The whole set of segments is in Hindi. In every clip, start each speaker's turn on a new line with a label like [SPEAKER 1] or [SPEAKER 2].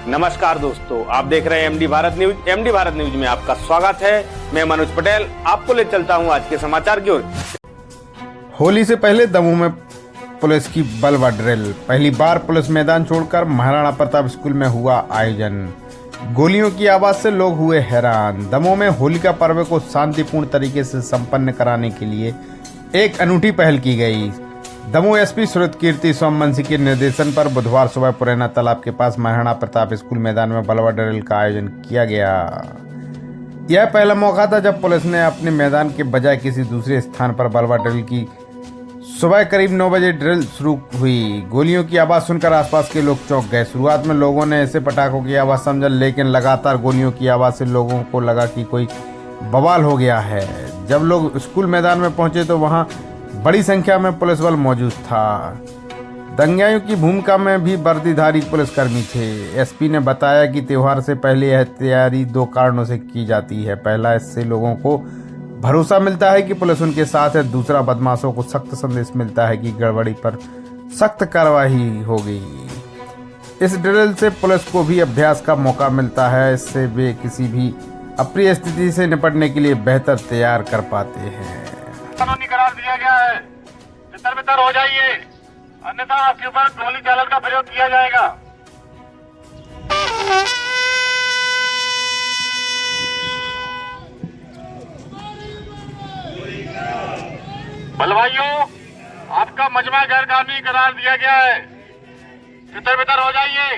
[SPEAKER 1] नमस्कार दोस्तों, आप देख रहे हैं MD Bharat news. MD Bharat news में आपका स्वागत है। मैं मनोज पटेल आपको ले चलता हूं आज के समाचार की ओर।
[SPEAKER 2] होली से पहले दमोह में पुलिस की बलवा ड्रिल। पहली बार पुलिस मैदान छोड़कर महाराणा प्रताप स्कूल में हुआ आयोजन। गोलियों की आवाज से लोग हुए हैरान। दमोह में होली का पर्व को शांतिपूर्ण तरीके से संपन्न कराने के लिए एक अनूठी पहल की गई। दमोह एसपी सुरत कीर्ति सोमवंशी के निर्देशन पर बुधवार सुबह पुरैना तालाब के पास महाराणा प्रताप स्कूल मैदान में बलवा ड्रिल का आयोजन किया गया। यह पहला मौका था जब पुलिस ने अपने मैदान के बजाय किसी दूसरे स्थान पर बलवा ड्रिल की। सुबह करीब 9 बजे ड्रिल शुरू हुई। गोलियों की आवाज़ सुनकर आसपास के लोग चौंक गए। शुरुआत में लोगों ने ऐसे पटाखों की आवाज़ समझा, लेकिन लगातार गोलियों की आवाज़ से लोगों को लगा कि कोई बवाल हो गया है। जब लोग स्कूल मैदान में पहुंचे तो वहां बड़ी संख्या में पुलिस बल मौजूद था। दंगाइयों की भूमिका में भी वर्दीधारी पुलिसकर्मी थे। एसपी ने बताया कि त्योहार से पहले यह तैयारी 2 कारणों से की जाती है। पहला, इससे लोगों को भरोसा मिलता है कि पुलिस उनके साथ है। दूसरा, बदमाशों को सख्त संदेश मिलता है कि गड़बड़ी पर सख्त कार्रवाई होगी। इस ड्रिल से पुलिस को भी अभ्यास का मौका मिलता है। इससे वे किसी भी अप्रिय स्थिति से निपटने के लिए बेहतर तैयार कर पाते हैं।
[SPEAKER 3] कानूनी करार दिया गया है, तितर-बितर हो जाइए, अन्यथा आपके ऊपर गोली चालन का प्रयोग किया जाएगा। बलवाइयों, आपका मजमा गैर कानूनी करार दिया गया है, तितर-बितर हो जाइए,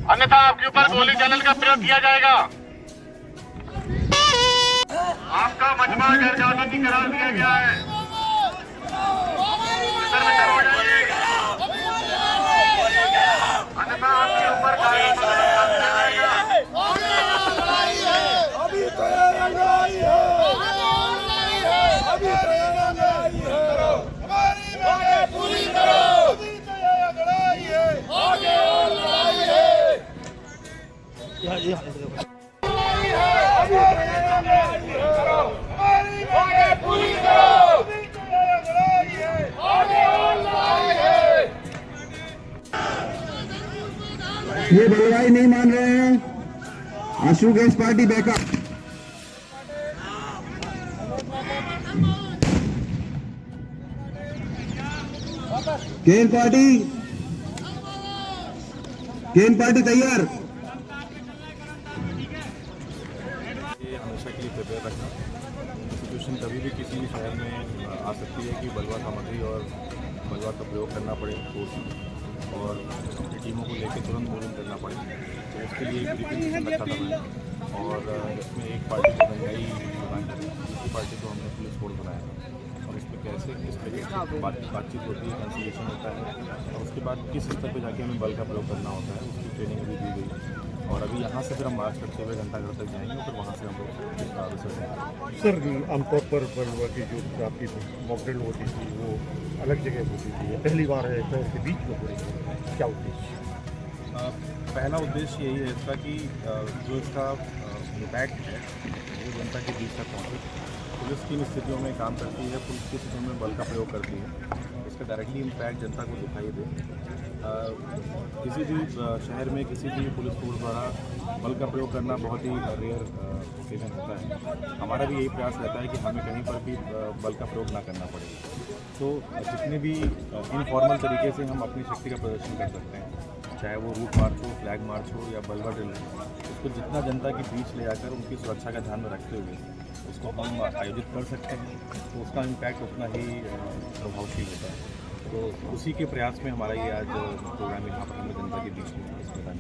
[SPEAKER 3] अन्यथा आपके ऊपर गोली चालन का प्रयोग किया जाएगा। आपका मजमा गैर कानूनी करार दिया गया है, तितर-बितर हो जाइए, अन्यथा आपके ऊपर कानूनी कार्रवाई किया जाएगा।
[SPEAKER 4] अभी तो लड़ाई है, अभी तो लड़ाई है, हमारी मांगे पूरी करो। अभी तो लड़ाई है, आगे और लड़ाई है, हमारी मांगे पूरी करो। अभी तो लड़ाई है, आगे और लड़ाई है।
[SPEAKER 5] ये बलवाई नहीं मान रहे हैं। आशु गैस पार्टी बैकअप। केन पार्टी तैयार।
[SPEAKER 6] ये हमेशा के लिए प्रिपेयर रखना। सिचुएशन कभी भी किसी भी शहर में आ सकती है कि बलवा सामग्री और बलवा का प्रयोग करना पड़े फोर्स और अपनी टीमों को लेकर तुरंत मूविंग करना पड़े। तो उसके लिए एक ब्रीफिंग रखा था मैंने, और इसमें एक पार्टी को दंगाई बनाई, दूसरी पार्टी को हमने पुलिस फोर्स बनाया और इसमें कैसे किस तरीके की बातचीत होती है, कंसिलेशन होता है, और उसके बाद किस स्तर पर जाके हमें बल का प्रयोग करना होता है, उसकी ट्रेनिंग भी दी गई। और अभी यहाँ से फिर हम मार्च करते हुए घंटाघर तक जाएंगे और फिर वहाँ से हम लोग
[SPEAKER 7] सर आमतौर पर बलवा की जो आपकी मॉक ड्रिल होती थी वो अलग जगह होती थी, पहली बार है शहर के बीच में हो रही है, क्या उद्देश्य?
[SPEAKER 6] पहला उद्देश्य यही है इसका कि जो इसका इम्पैक्ट है वो जनता के बीच तक पहुँचे। पुलिस किन स्थितियों में काम करती है, पुलिस किस स्थितियों में बल का प्रयोग करती है, इसका डायरेक्टली इम्पैक्ट जनता को दिखाई दे। किसी भी शहर में किसी भी पुलिस फोर्स द्वारा बल का प्रयोग करना बहुत ही रेयर ओकेजन होता है। हमारा भी यही प्रयास रहता है कि हमें कहीं पर भी बल का प्रयोग ना करना पड़े। तो जितने भी इनफॉर्मल तरीके से हम अपनी शक्ति का प्रदर्शन कर सकते हैं, चाहे वो रूट मार्च हो, फ्लैग मार्च हो या बलवा ड्रिल हो, उसको जितना जनता के बीच ले जाकर उनकी सुरक्षा का ध्यान में रखते हुए उसको हम आयोजित कर सकते हैं, तो उसका इम्पैक्ट उतना ही प्रभावशील होता है। तो उसी के प्रयास में हमारा ये आज प्रोग्राम यहाँ पर हमने जनता के बीच में इस प्रकार